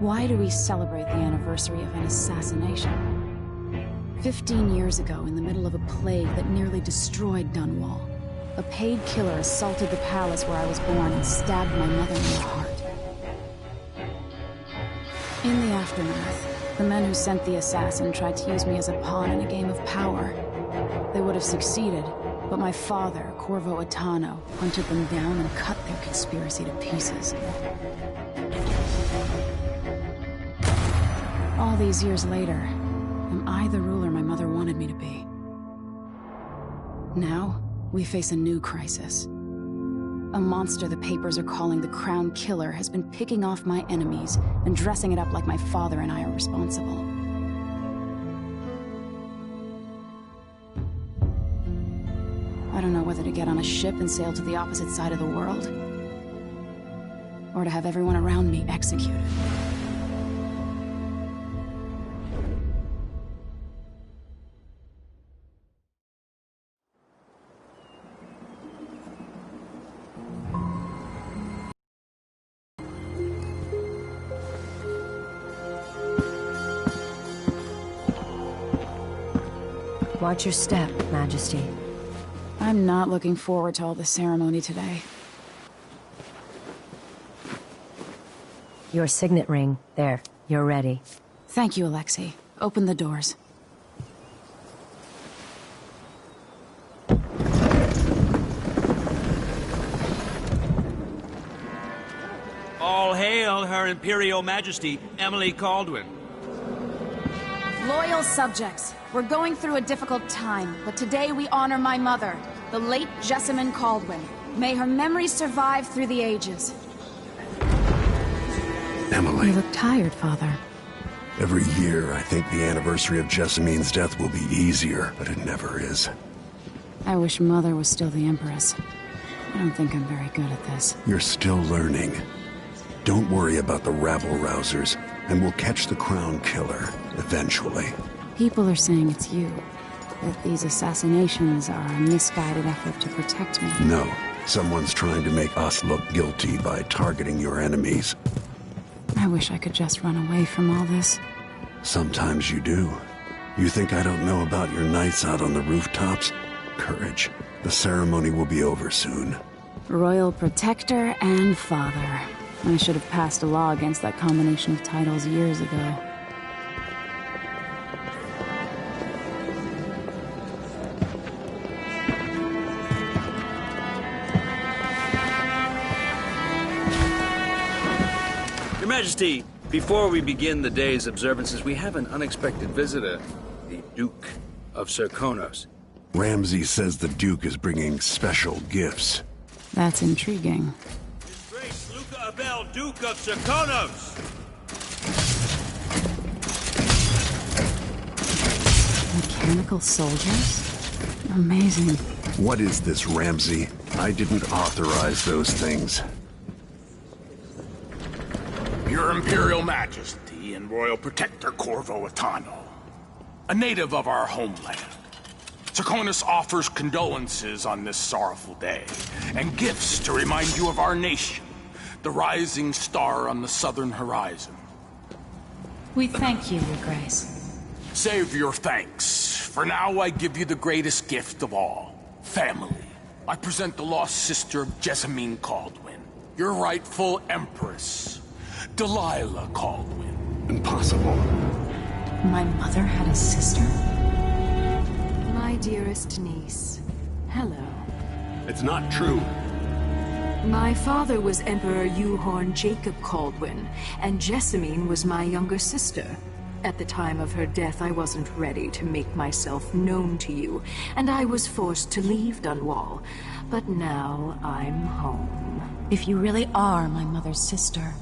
Why do we celebrate the anniversary of an assassination? 15 years ago, in the middle of a plague that nearly destroyed Dunwall, a paid killer assaulted the palace where I was born and stabbed my mother in the heart. In the aftermath, the men who sent the assassin tried to use me as a pawn in a game of power. They would have succeeded, but my father, Corvo Attano, hunted them down and cut their conspiracy to pieces. All these years later, am I the ruler my mother wanted me to be? Now, we face a new crisis. A monster the papers are calling the Crown Killer has been picking off my enemies and dressing it up like my father and I are responsible. I don't know whether to get on a ship and sail to the opposite side of the world, or to have everyone around me executed. Watch your step, Majesty. I'm not looking forward to all the ceremony today. Your signet ring. There, you're ready. Thank you, Alexei. Open the doors. All hail Her Imperial Majesty, Emily Caldwin. Loyal subjects, we're going through a difficult time, but today we honor my mother, the late Jessamine Caldwin. May her memory survive through the ages. Emily. You look tired, Father. Every year, I think the anniversary of Jessamine's death will be easier, but it never is. I wish Mother was still the Empress. I don't think I'm very good at this. You're still learning. Don't worry about the rabble-rousers, and we'll catch the Crown Killer, eventually. People are saying it's you. That these assassinations are a misguided effort to protect me. No. Someone's trying to make us look guilty by targeting your enemies. I wish I could just run away from all this. Sometimes you do. You think I don't know about your nights out on the rooftops? Courage. The ceremony will be over soon. Royal Protector and Father. I should have passed a law against that combination of titles years ago. Your Majesty, before we begin the day's observances, we have an unexpected visitor, the Duke of Serkonos. Ramsay says the Duke is bringing special gifts. That's intriguing. His Grace Luca Abel, Duke of Serkonos! Mechanical soldiers? Amazing. What is this, Ramsay? I didn't authorize those things. Your Imperial Majesty and Royal Protector Corvo Attano, a native of our homeland. Serkonos offers condolences on this sorrowful day, and gifts to remind you of our nation, the rising star on the southern horizon. We thank you, Your Grace. Save your thanks. For now, I give you the greatest gift of all, family. I present the lost sister of Jessamine Caldwin, your rightful Empress, Delilah Caldwin. Impossible. My mother had a sister? My dearest niece, hello. It's not true. My father was Emperor Euhorn Jacob Caldwin, and Jessamine was my younger sister. At the time of her death, I wasn't ready to make myself known to you, and I was forced to leave Dunwall. But now I'm home. If you really are my mother's sister,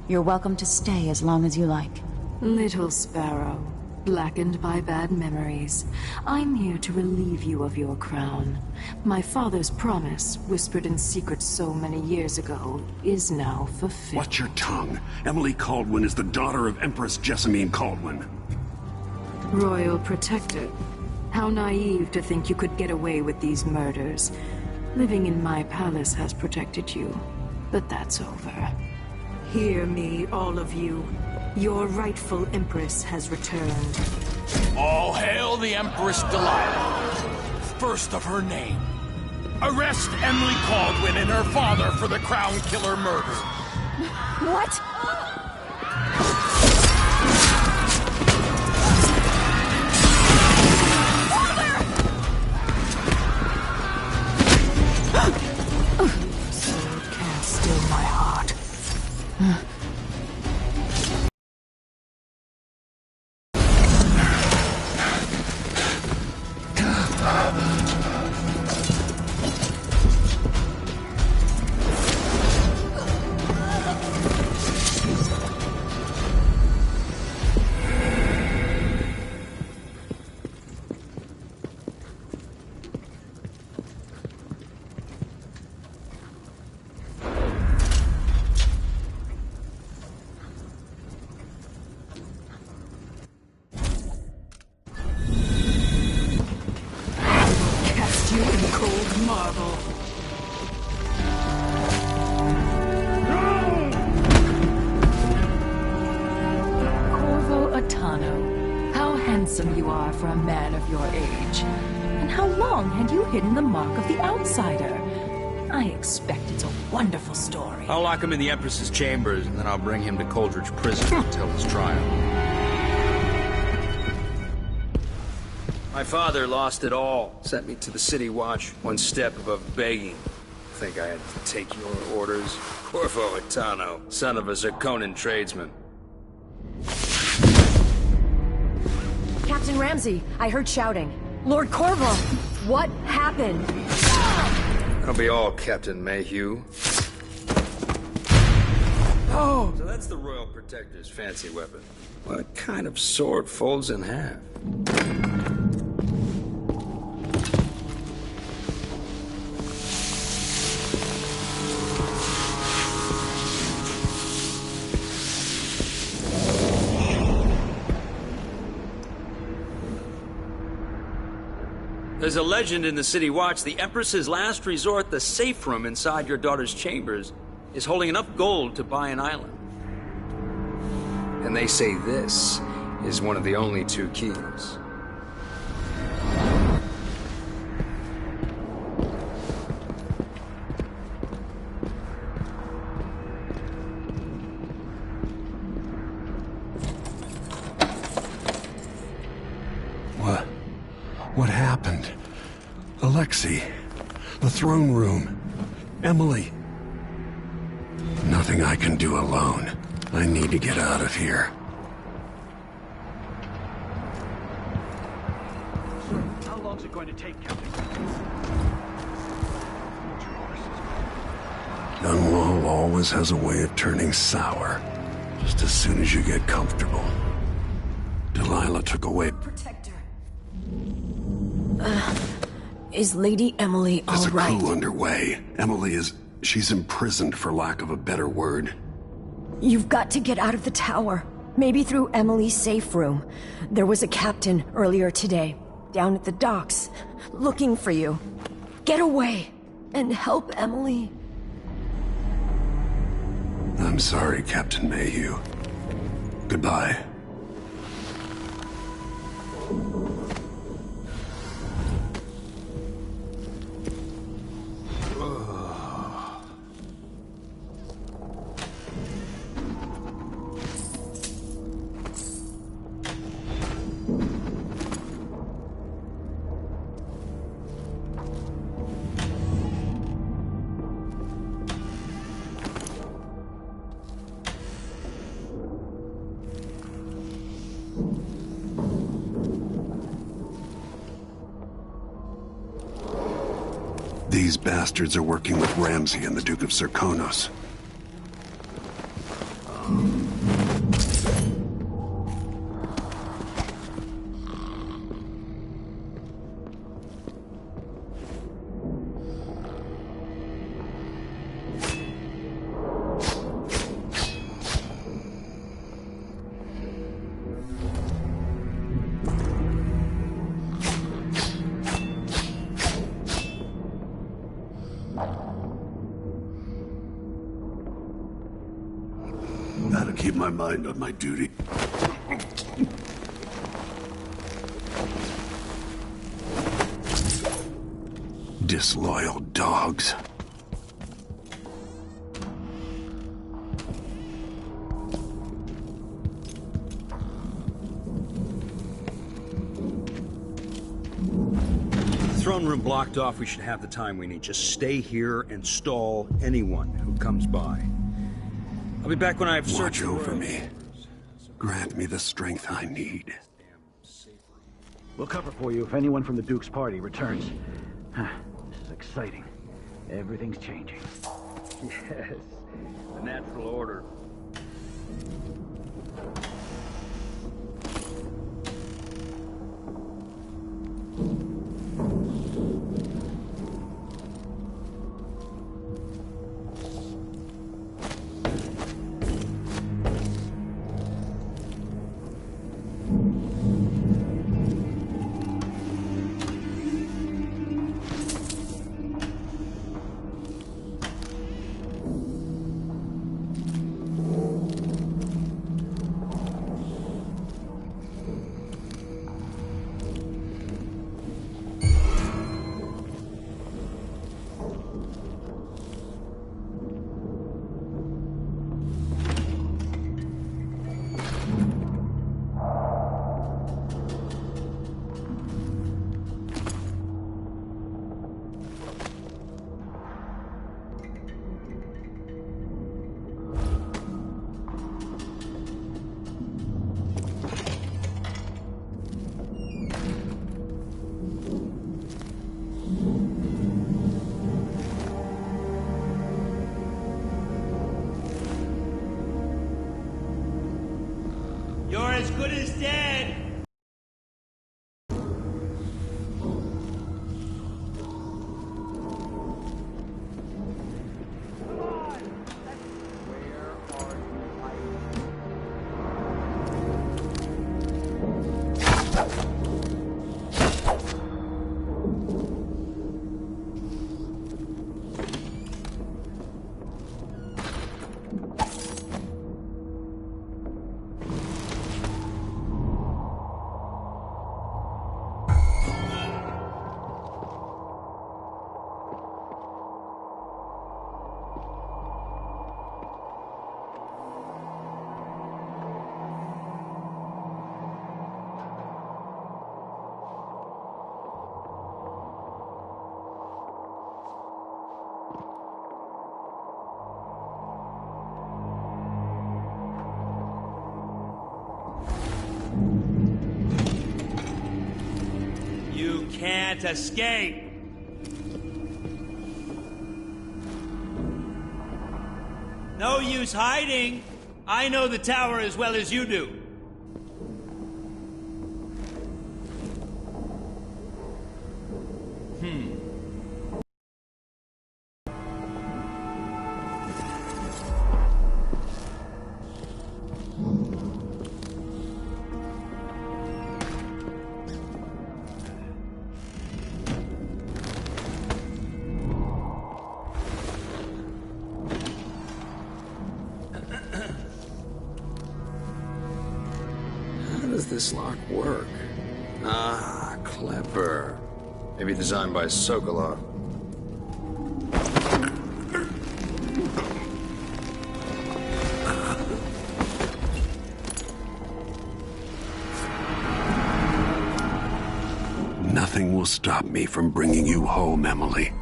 you're welcome to stay as long as you like. Little sparrow, blackened by bad memories, I'm here to relieve you of your crown. My father's promise, whispered in secret so many years ago, is now fulfilled. Watch your tongue. Emily Caldwin is the daughter of Empress Jessamine Caldwin. Royal Protector, how naive to think you could get away with these murders. Living in my palace has protected you, but that's over. Hear me, all of you. Your rightful Empress has returned. All hail the Empress Delilah, first of her name. Arrest Emily Caldwin and her father for the Crown Killer murder. What? Sword can't still my heart. Cast you in cold marble. Corvo Atano, how handsome you are for a man of your age. And how long had you hidden the mark of the outsider? I expect it's a wonderful story. I'll lock him in the Empress's chambers, and then I'll bring him to Coldridge Prison until his trial. My father lost it all. Sent me to the City Watch, one step above begging. Think I had to take your orders? Corvo Atano, son of a Zirconan tradesman. Captain Ramsey, I heard shouting. Lord Corvo, what happened? That'll be all, Captain Mayhew. Oh! So that's the Royal Protector's fancy weapon. What kind of sword folds in half? There's a legend in the City Watch. The Empress's last resort, the safe room inside your daughter's chambers, is holding enough gold to buy an island. And they say this is one of the only two keys. What happened? Alexei, the throne room, Emily. Nothing I can do alone. I need to get out of here. How long's it going to take, Captain? Dunwall always has a way of turning sour, just as soon as you get comfortable. Delilah took away... Protector. Is Lady Emily all There's a right? coup underway. Emily is... she's imprisoned, for lack of a better word. You've got to get out of the tower. Maybe through Emily's safe room. There was a captain earlier today, down at the docks, looking for you. Get away, and help Emily. I'm sorry, Captain Mayhew. Goodbye. These bastards are working with Ramsey and the Duke of Zirconos. Gotta keep my mind on my duty. Disloyal dogs. Throne room blocked off. We should have the time we need. Just stay here and stall anyone who comes by. I'll be back when I have searched over me. Grant me the strength I need. We'll cover for you if anyone from the Duke's party returns. This is exciting. Everything's changing. Yes, the natural order. You're as good as dead! You can't escape! No use hiding! I know the tower as well as you do. How does this lock work? Ah, clever. Maybe designed by Sokolov. Nothing will stop me from bringing you home, Emily.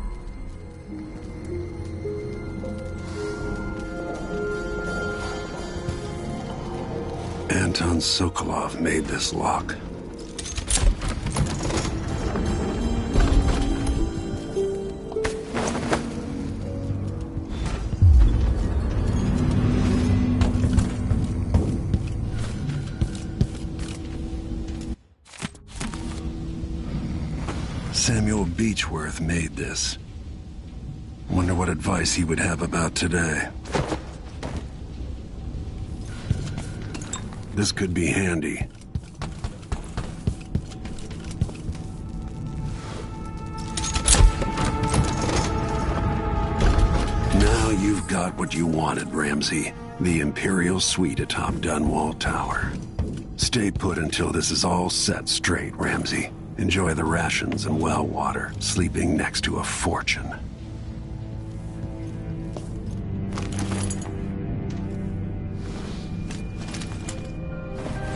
Anton Sokolov made this lock. Samuel Beechworth made this. Wonder what advice he would have about today. This could be handy. Now you've got what you wanted, Ramsey. The Imperial Suite atop Dunwall Tower. Stay put until this is all set straight, Ramsey. Enjoy the rations and well water, sleeping next to a fortune.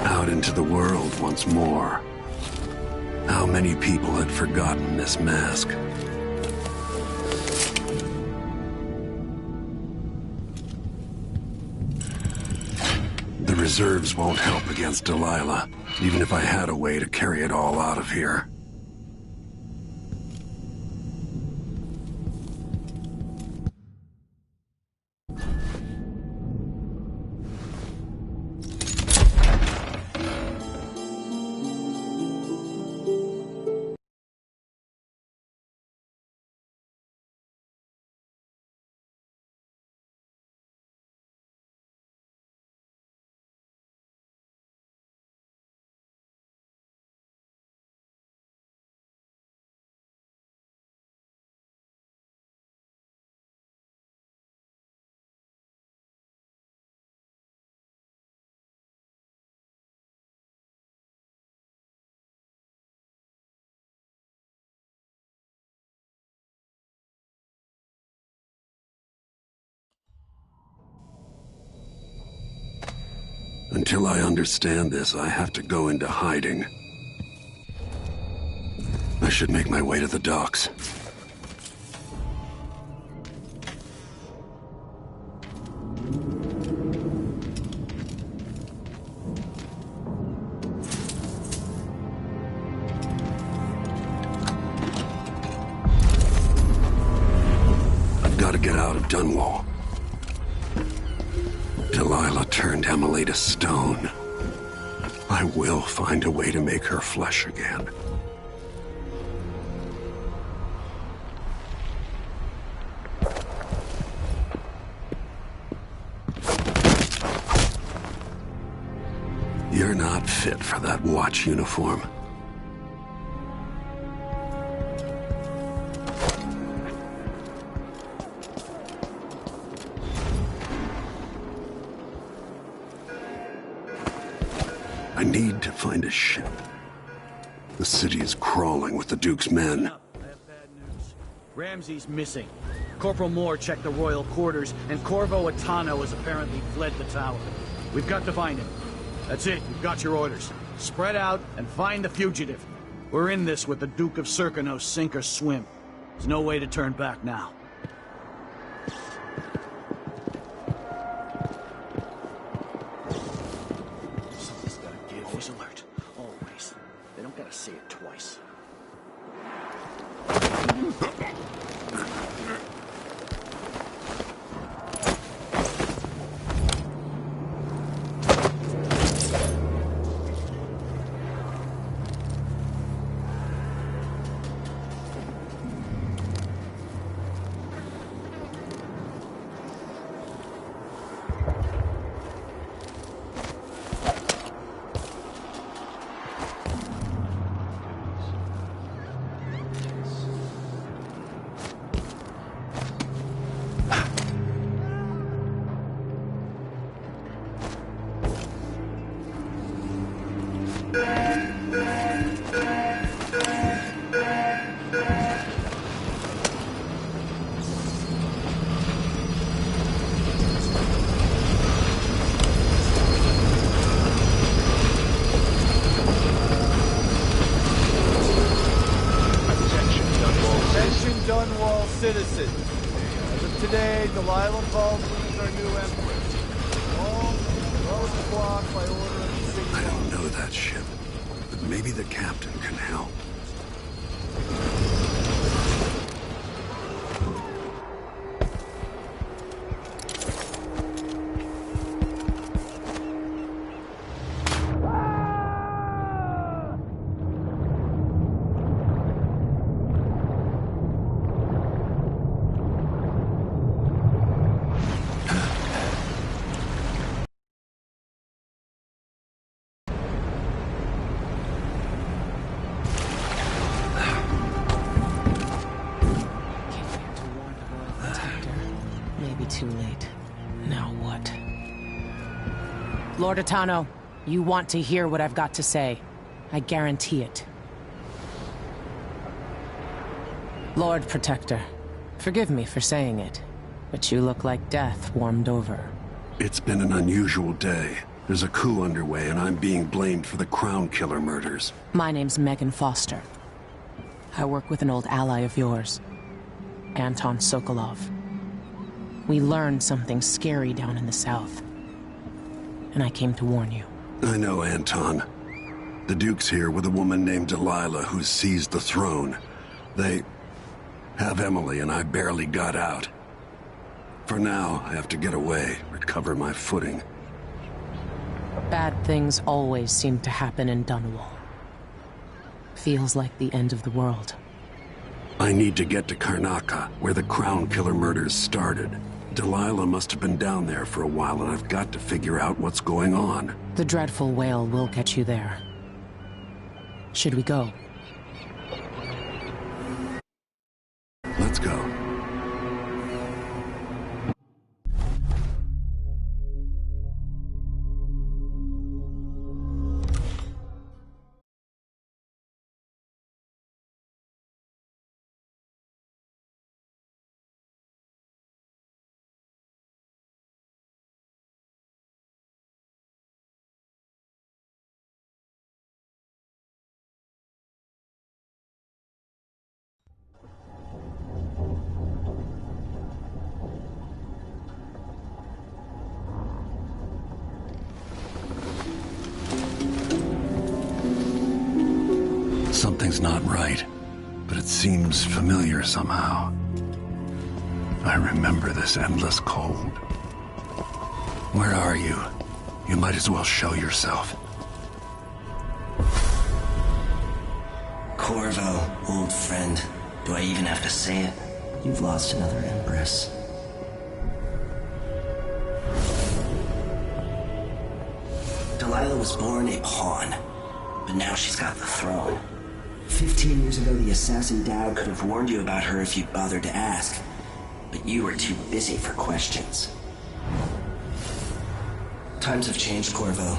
Out into the world once more. How many people had forgotten this mask? The reserves won't help against Delilah, even if I had a way to carry it all out of here. Until I understand this, I have to go into hiding. I should make my way to the docks. I've got to get out of Dunwall. Delilah turned Emily to stone. I will find a way to make her flesh again. You're not fit for that watch uniform. I need to find a ship. The city is crawling with the Duke's men. I have bad news. Ramsey's missing. Corporal Moore checked the royal quarters, and Corvo Atano has apparently fled the tower. We've got to find him. That's it. You've got your orders. Spread out and find the fugitive. We're in this with the Duke of Serkino, sink or swim. There's no way to turn back now. Something's gotta give. Always alert. Always. They don't gotta say it twice. Dunwall citizens. As of today, Delilah Baldwin is our new empress. All road the block by order of the city. I don't know that ship, but maybe the captain can help. Too late. Now what? Lord Atano, you want to hear what I've got to say. I guarantee it. Lord Protector, forgive me for saying it, but you look like death warmed over. It's been an unusual day. There's a coup underway, and I'm being blamed for the Crown Killer murders. My name's Megan Foster. I work with an old ally of yours, Anton Sokolov. We learned something scary down in the south, and I came to warn you. I know Anton. The Duke's here with a woman named Delilah who's seized the throne. They have Emily, and I barely got out. For now, I have to get away, recover my footing. Bad things always seem to happen in Dunwall. Feels like the end of the world. I need to get to Karnaca, where the Crown Killer murders started. Delilah must have been down there for a while, and I've got to figure out what's going on. The dreadful whale will get you there. Should we go? Let's go. Something's not right, but it seems familiar somehow. I remember this endless cold. Where are you? You might as well show yourself. Corvo, old friend. Do I even have to say it? You've lost another Empress. Delilah was born a pawn, but now she's got the throne. 15 years ago, the assassin Dowd could have warned you about her if you'd bothered to ask, but you were too busy for questions. Times have changed, Corvo,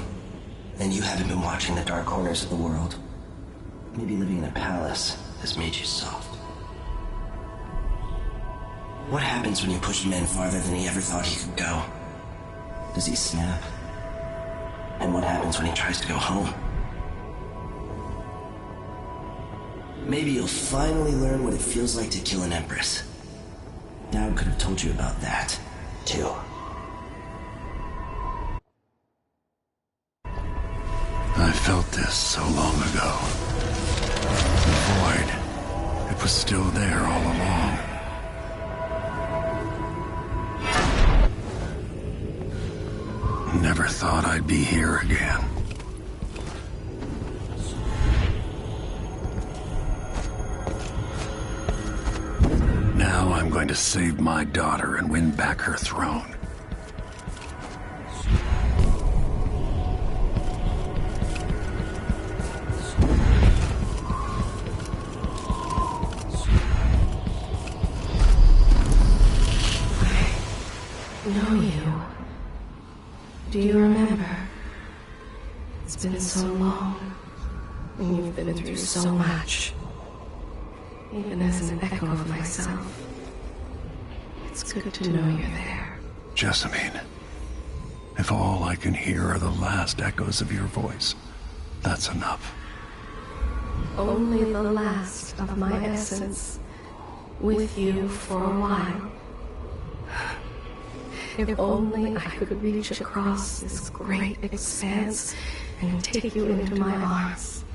and you haven't been watching the dark corners of the world. Maybe living in a palace has made you soft. What happens when you push a man farther than he ever thought he could go? Does he snap? And what happens when he tries to go home? Maybe you'll finally learn what it feels like to kill an Empress. Dowd could have told you about that, too. I felt this so long ago. The void. It was still there all along. Never thought I'd be here again. Now I'm going to save my daughter and win back her throne. I know you. Do you remember? It's been so long, and you've been through so much. Even as an echo of myself, it's good to know you're there. Jessamine, if all I can hear are the last echoes of your voice, that's enough. Only the last of my essence, with you for a while. If only I could reach across this great expanse and take you into my arms.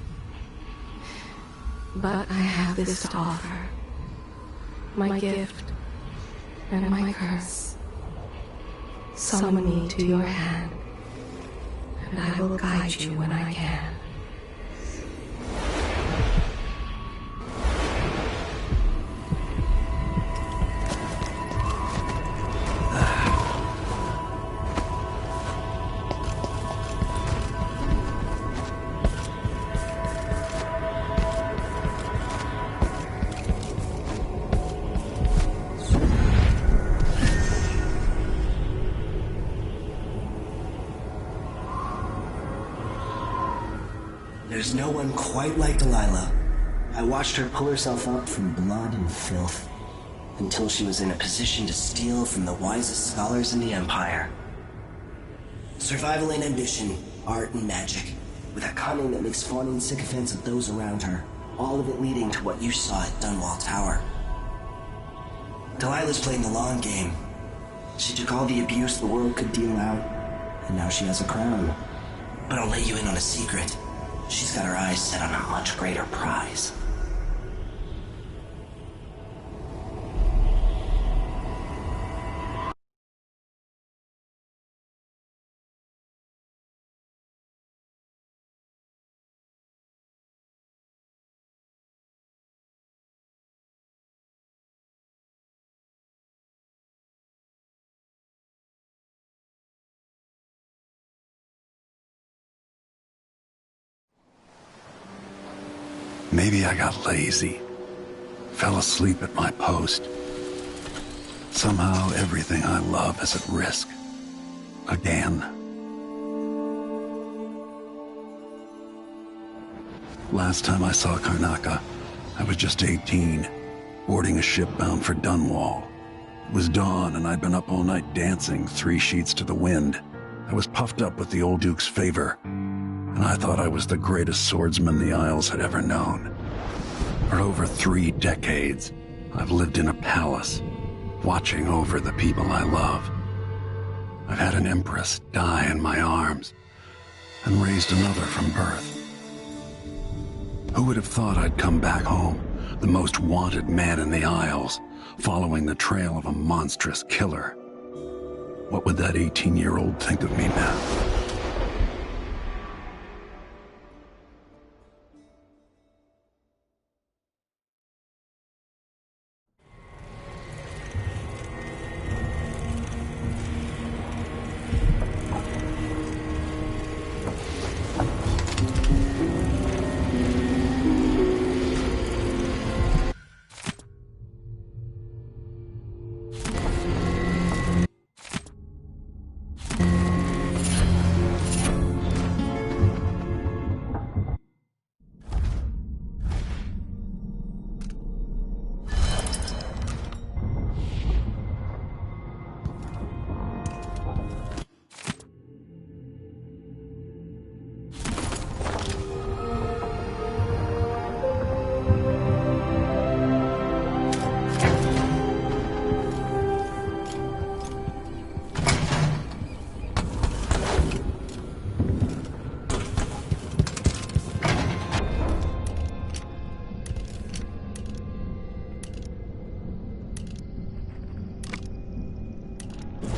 But I have this to offer. My gift and my curse. Summon me to your hand, and I will guide you when I can. There's no one quite like Delilah. I watched her pull herself up from blood and filth, until she was in a position to steal from the wisest scholars in the Empire. Survival and ambition, art and magic, with a cunning that makes fawning sycophants of those around her, all of it leading to what you saw at Dunwall Tower. Delilah's playing the long game. She took all the abuse the world could deal out, and now she has a crown. But I'll let you in on a secret. She's got her eyes set on a much greater prize. Maybe I got lazy. Fell asleep at my post. Somehow everything I love is at risk. Again. Last time I saw Karnaca, I was just 18, boarding a ship bound for Dunwall. It was dawn and I'd been up all night dancing 3 sheets to the wind. I was puffed up with the old Duke's favor, and I thought I was the greatest swordsman the Isles had ever known. For over 3 decades, I've lived in a palace, watching over the people I love. I've had an empress die in my arms, and raised another from birth. Who would have thought I'd come back home, the most wanted man in the Isles, following the trail of a monstrous killer? What would that 18-year-old think of me now?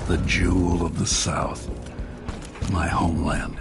The jewel of the South, my homeland.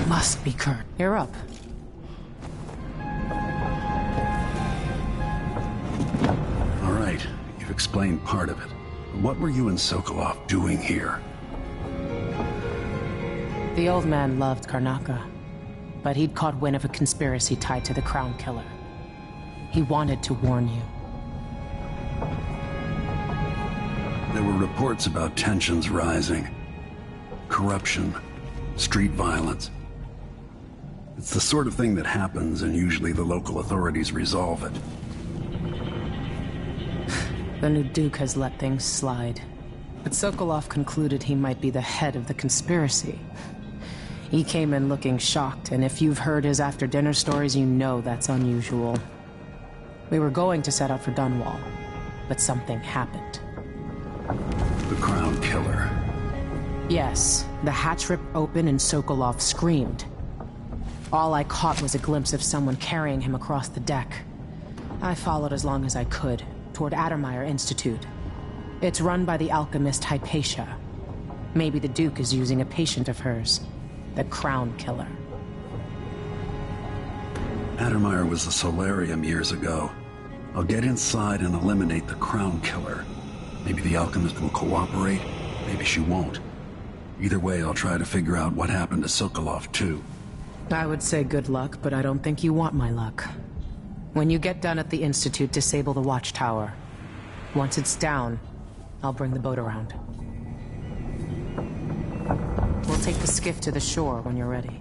Must be Kurt. You're up. All right, you've explained part of it. What were you and Sokolov doing here? The old man loved Karnaca, but he'd caught wind of a conspiracy tied to the Crown Killer. He wanted to warn you. There were reports about tensions rising. Corruption, street violence. It's the sort of thing that happens, and usually the local authorities resolve it. The new Duke has let things slide. But Sokolov concluded he might be the head of the conspiracy. He came in looking shocked, and if you've heard his after-dinner stories, you know that's unusual. We were going to set out for Dunwall, but something happened. The Crown Killer. Yes, the hatch ripped open and Sokolov screamed. All I caught was a glimpse of someone carrying him across the deck. I followed as long as I could, toward Addermeyer Institute. It's run by the alchemist Hypatia. Maybe the Duke is using a patient of hers, the Crown Killer. Addermeyer was a solarium years ago. I'll get inside and eliminate the Crown Killer. Maybe the alchemist will cooperate, maybe she won't. Either way, I'll try to figure out what happened to Sokolov, too. I would say good luck, but I don't think you want my luck. When you get done at the Institute, disable the watchtower. Once it's down, I'll bring the boat around. We'll take the skiff to the shore when you're ready.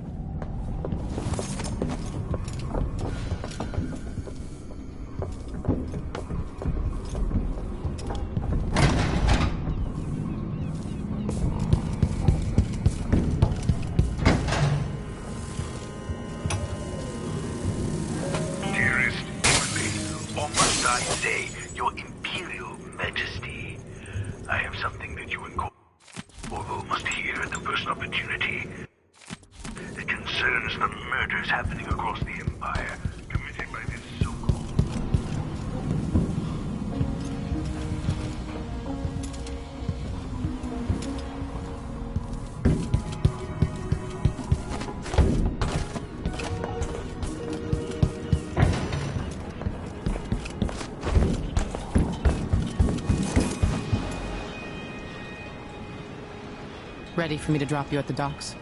Ready for me to drop you at the docks?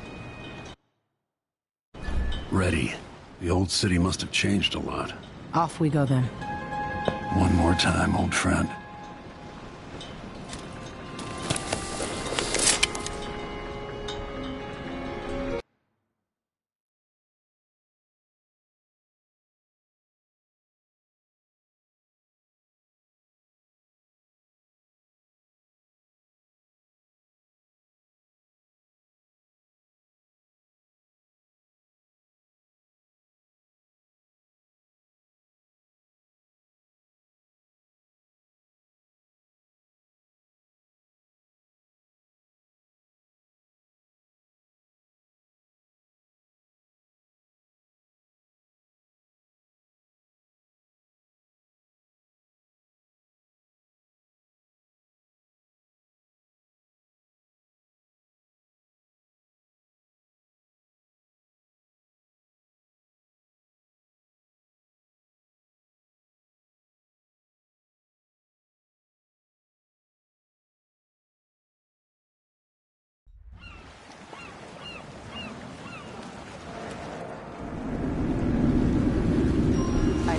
Ready. The old city must have changed a lot. Off we go then. One more time, old friend.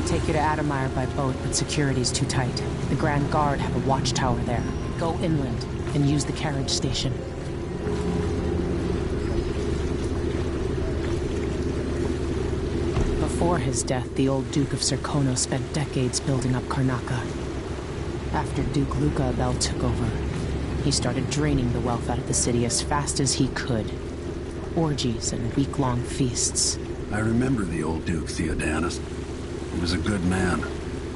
Take you to Addermeyer by boat, but security's too tight. The Grand Guard have a watchtower there. Go inland and use the carriage station. Before his death, the old Duke of Serkonos spent decades building up Karnaca. After Duke Luca Abel took over, he started draining the wealth out of the city as fast as he could. Orgies and week-long feasts. I remember the old Duke, Theodanis. He was a good man.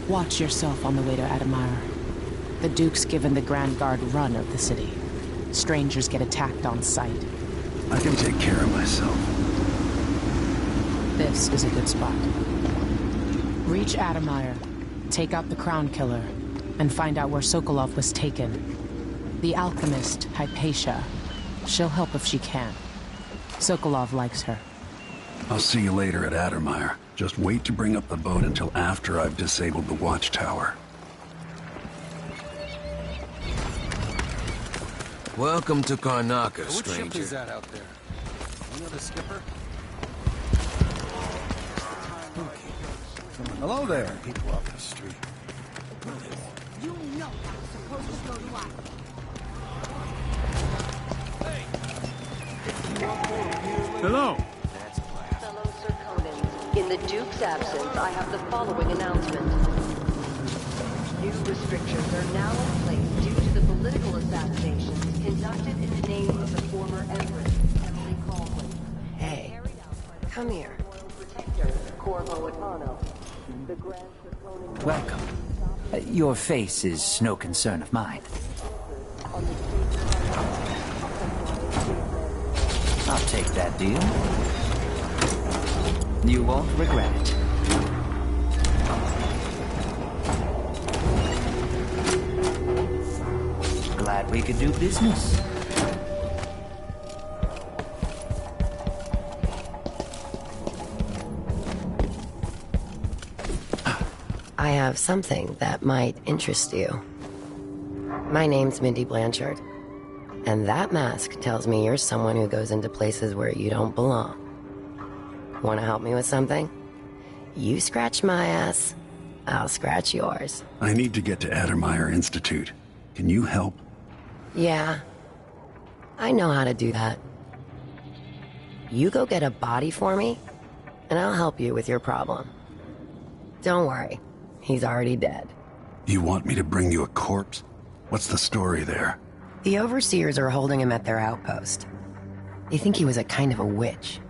Watch yourself on the way to Addermeyer. The Duke's given the Grand Guard run of the city. Strangers get attacked on sight. I can take care of myself. This is a good spot. Reach Addermeyer, take out the Crown Killer, and find out where Sokolov was taken. The alchemist, Hypatia. She'll help if she can. Sokolov likes her. I'll see you later at Addermeyer. Just wait to bring up the boat until after I've disabled the watchtower. Welcome to Karnaca, Which stranger. ship is that out there? You know the skipper? Hello there. People off the street. You know I'm supposed to go to life. Hello. Fellow Serkonans, in the Duke's absence, I have the following announcement. New restrictions are now in place due to the political assassinations conducted in the name of the former Empress, Emily Caldwell. Hey, come here. Protector, Corvo Atano. The Grand Draconian... Welcome. Your face is no concern of mine. I'll take that deal. You won't regret it. Glad we could do business. I have something that might interest you. My name's Mindy Blanchard, and that mask tells me you're someone who goes into places where you don't belong. Want to help me with something? You scratch my ass, I'll scratch yours. I need to get to Addermeyer Institute. Can you help? Yeah, I know how to do that. You go get a body for me, and I'll help you with your problem. Don't worry, he's already dead. You want me to bring you a corpse? What's the story there? The overseers are holding him at their outpost. They think he was a kind of a witch.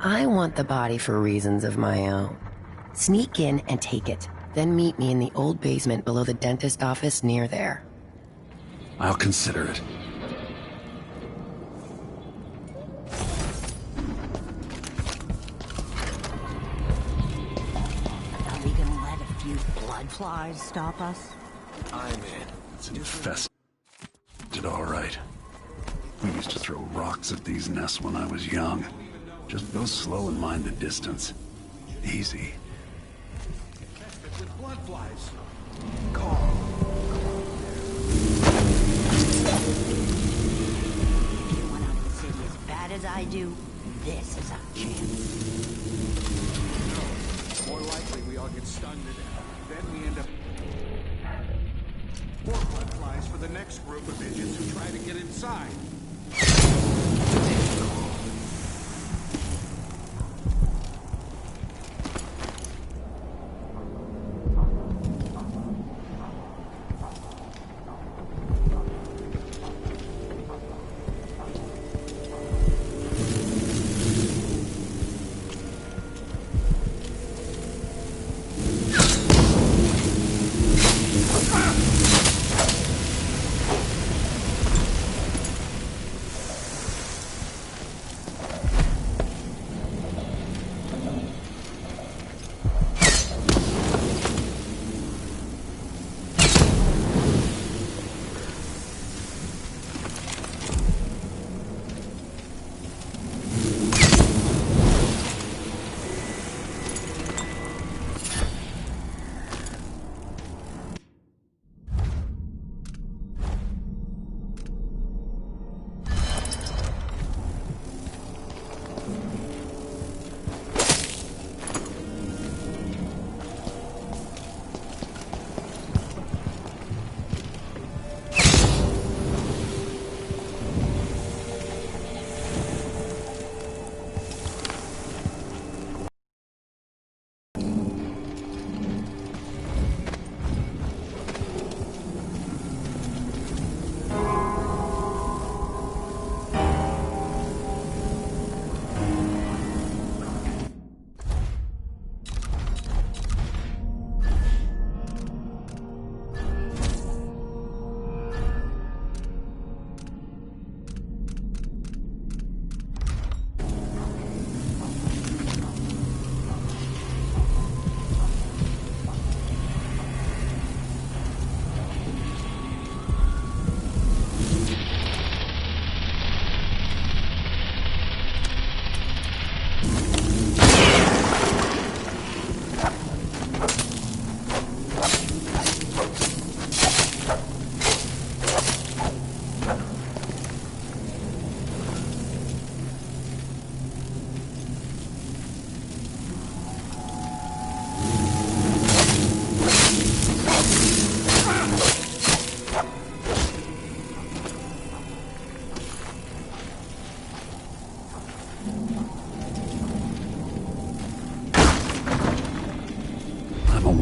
I want the body for reasons of my own. Sneak in and take it, then meet me in the old basement below the dentist office near there. I'll consider it. Are we gonna let a few blood flies stop us? I'm in. It's infested. All right. We used to throw rocks at these nests when I was young. Just go slow and mind the distance. Easy. With blood flies. You want out of the city as bad as I do? This is our chance. No. More likely we all get stunned to death. Then we end up... More blood flies for the next group of idiots who try to get inside.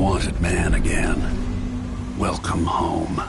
wanted man again. Welcome home.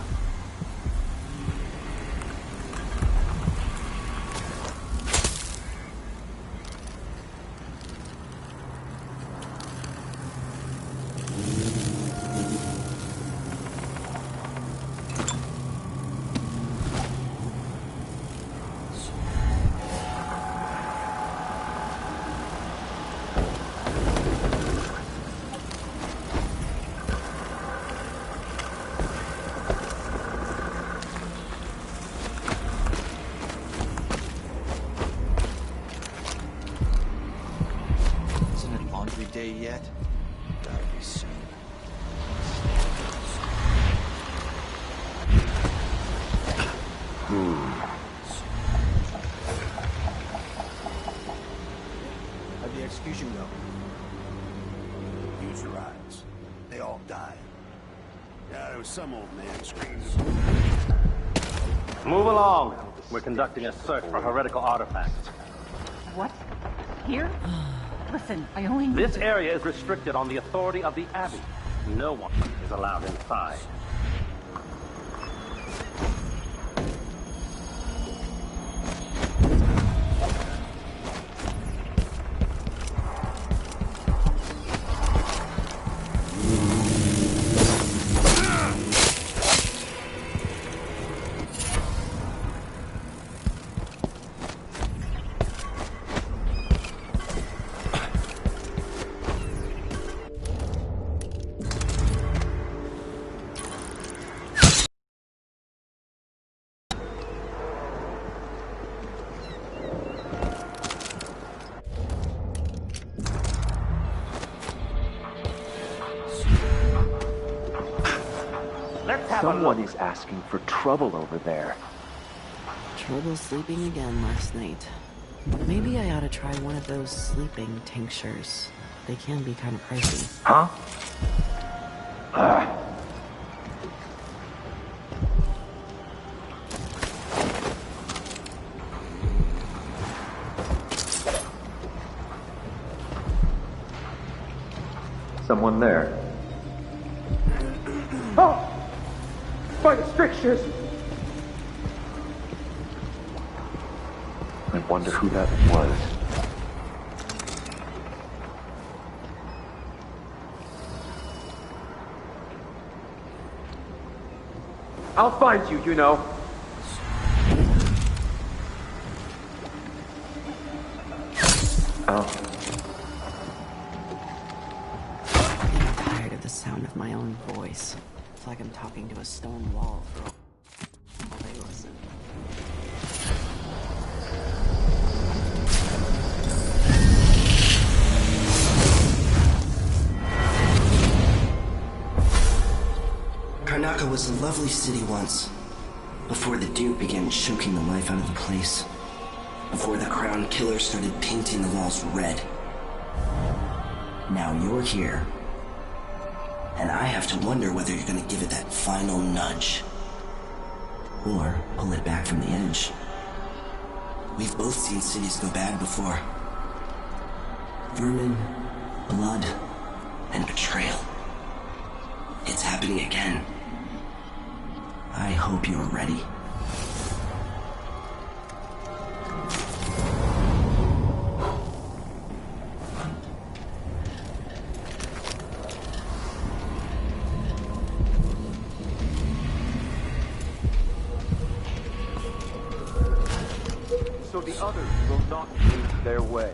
Day yet? Gotta be soon. How'd the execution go? Use your eyes. They all died. Yeah, there was some old man screaming. Move along. We're conducting a search for heretical artifacts. What? Here? Listen, I only need This area is restricted on the authority of the Abbey. No one is allowed inside. Someone is asking for trouble over there. Trouble sleeping again last night. Maybe I ought to try one of those sleeping tinctures. They can be kind of pricey. Huh? Someone there. Oh! By the strictures! I wonder who that was. I'll find you, you know. Oh. I'm tired of the sound of my own voice. It's like I'm talking to a stone wall for all they listen. Karnaca was a lovely city once, before the Duke began choking the life out of the place. Before the Crown Killer started painting the walls red. Now you're here. And I have to wonder whether you're gonna give it that final nudge. Or pull it back from the edge. We've both seen cities go bad before. Vermin, blood, and betrayal. It's happening again. I hope you're ready. So the others will not lose their way.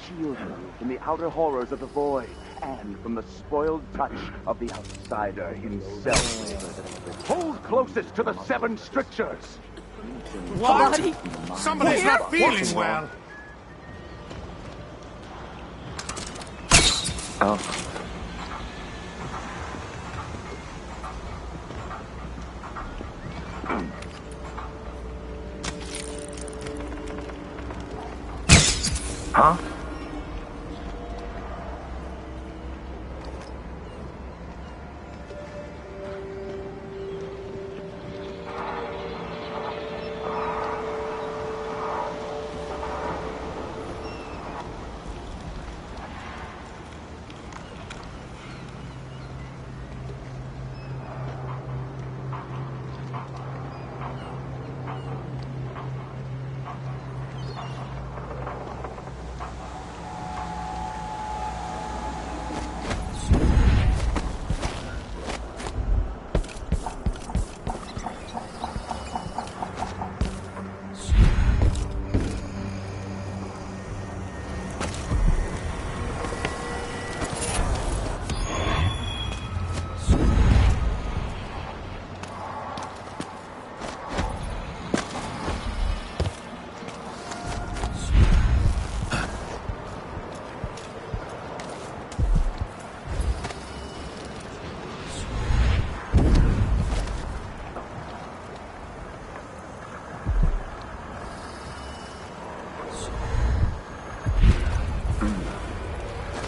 Shield you from the outer horrors of the void, and from the spoiled touch of the outsider himself. Hold closest to the 7 strictures. What? Somebody's not feeling well. Oh. Huh?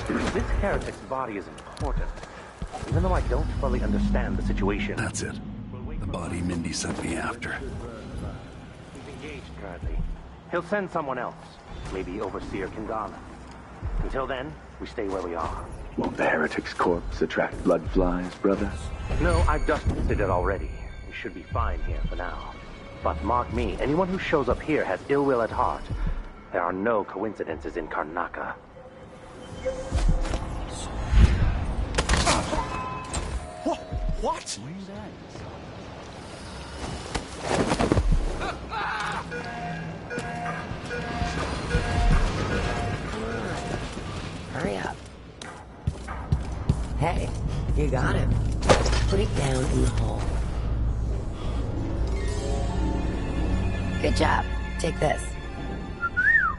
This heretic's body is important, even though I don't fully understand the situation. That's it. The body Mindy sent me after. He's engaged currently. He'll send someone else, maybe Overseer Kindala. Until then, we stay where we are. Won't the heretic's corpse attract blood flies, brother? No, I've dusted it already. We should be fine here for now. But mark me, anyone who shows up here has ill will at heart. There are no coincidences in Karnaca. What? Hurry up. Hey, you got it. Put it down in the hole. Good job. Take this.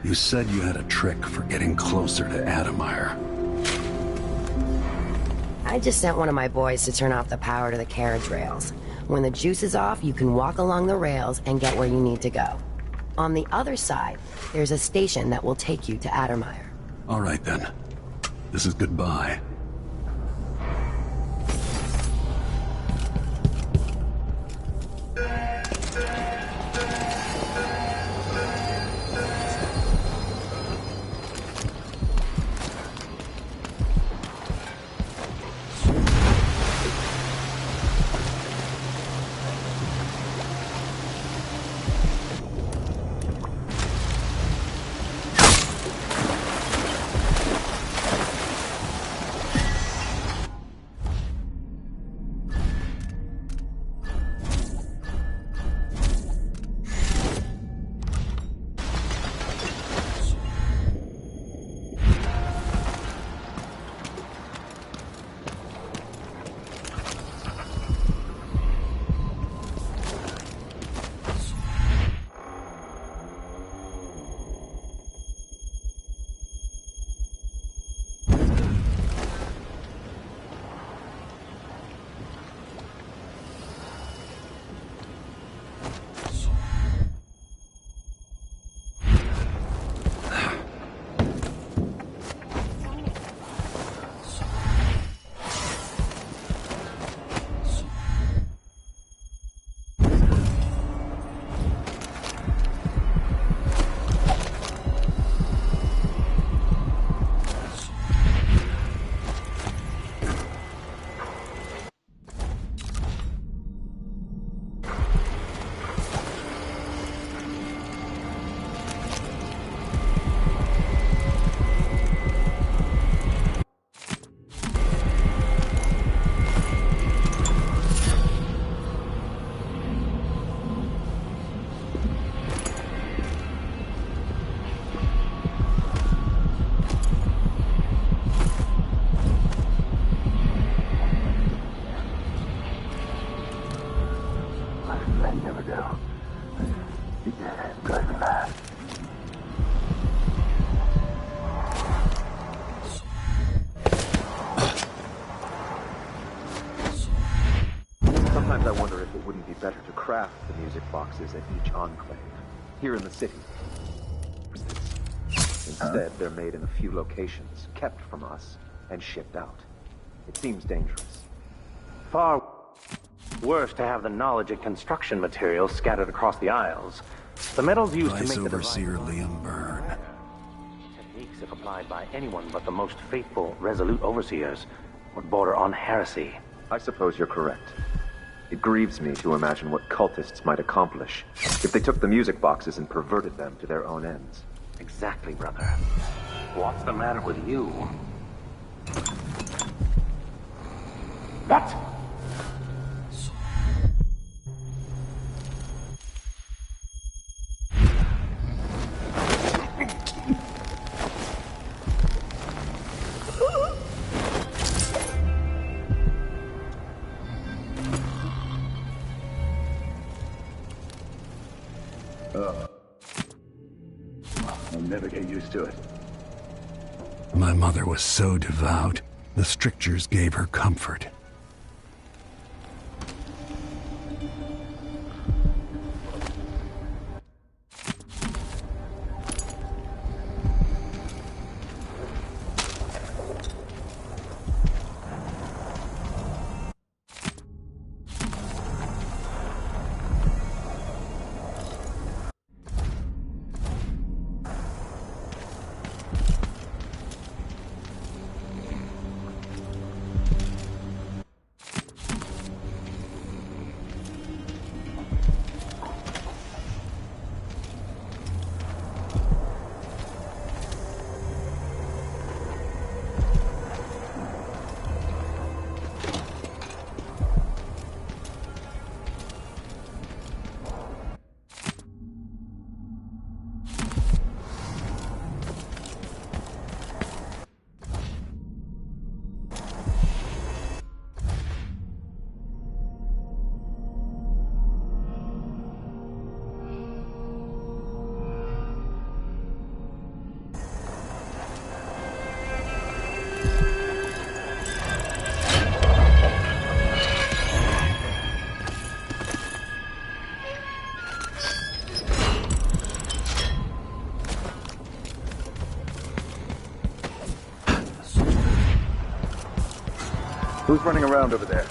You said you had a trick for getting closer to Adamire. I just sent one of my boys to turn off the power to the carriage rails. When the juice is off, you can walk along the rails and get where you need to go. On the other side, there's a station that will take you to Adamire. All right then. This is goodbye. Sometimes I wonder if it wouldn't be better to craft the music boxes at each enclave, here in the city. Instead, they're made in a few locations, kept from us, and shipped out. It seems dangerous. Far worse to have the knowledge and construction materials scattered across the Isles. The metals used to Vice make the Overseer Liam Byrne. techniques, if applied by anyone but the most faithful, resolute overseers, would border on heresy. I suppose you're correct. It grieves me to imagine what cultists might accomplish if they took the music boxes and perverted them to their own ends. Exactly, brother. What's the matter with you? What? I'll never get used to it. My mother was so devout, the strictures gave her comfort. Who's running around over there?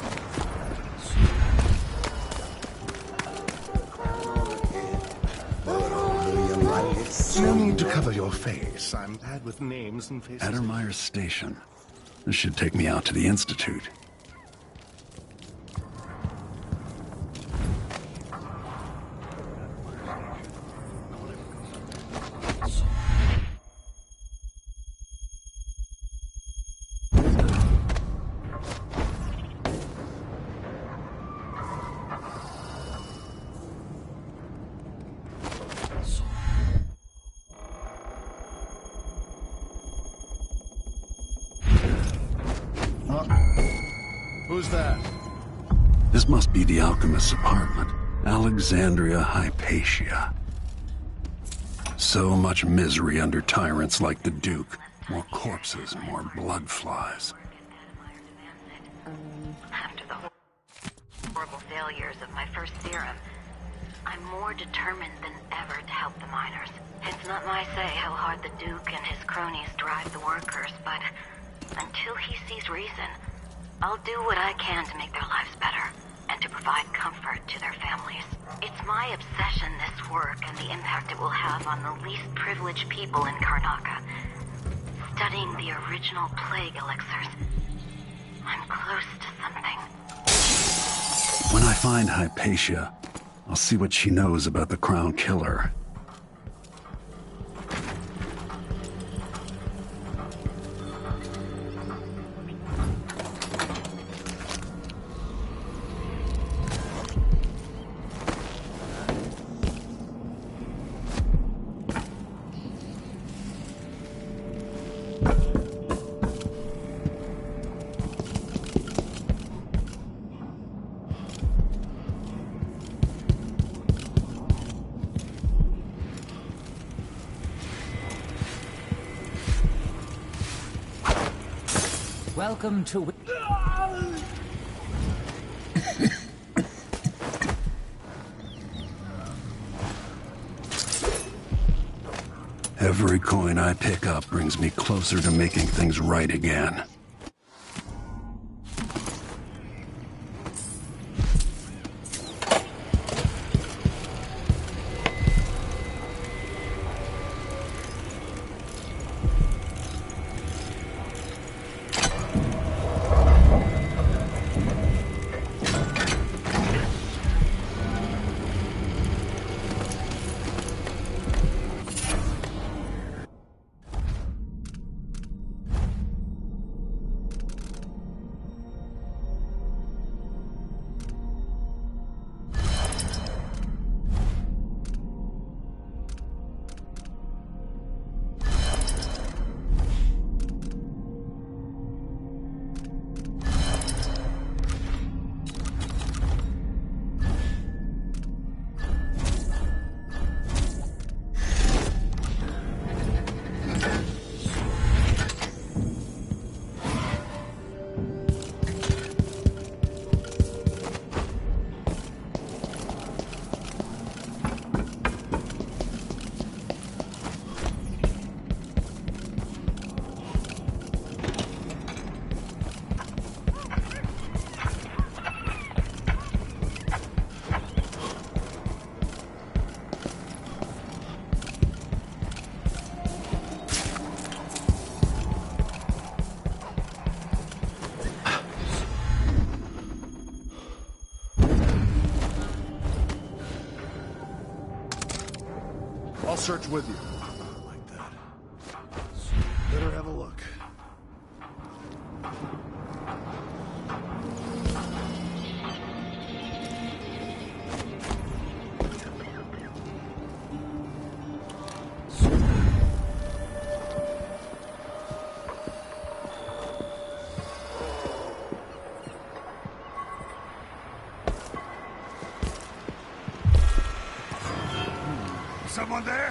No need to cover your face. I'm bad with names and faces. Addermeyer Station. This should take me out to the Institute. Who's that? This must be the alchemist's apartment. Alexandria Hypatia. So much misery under tyrants like the Duke. More corpses, more blood flies. After the horrible failures of my first serum, I'm more determined than ever to help the miners. It's not my say how hard the Duke and his cronies drive the workers, but until he sees reason, I'll do what I can to make their lives better, and to provide comfort to their families. It's my obsession, this work, and the impact it will have on the least privileged people in Karnaca. Studying the original plague elixirs, I'm close to something. When I find Hypatia, I'll see what she knows about the Crown Killer. Welcome to... Every coin I pick up brings me closer to making things right again. I'll search with you. Like that. Better have a look. Someone there?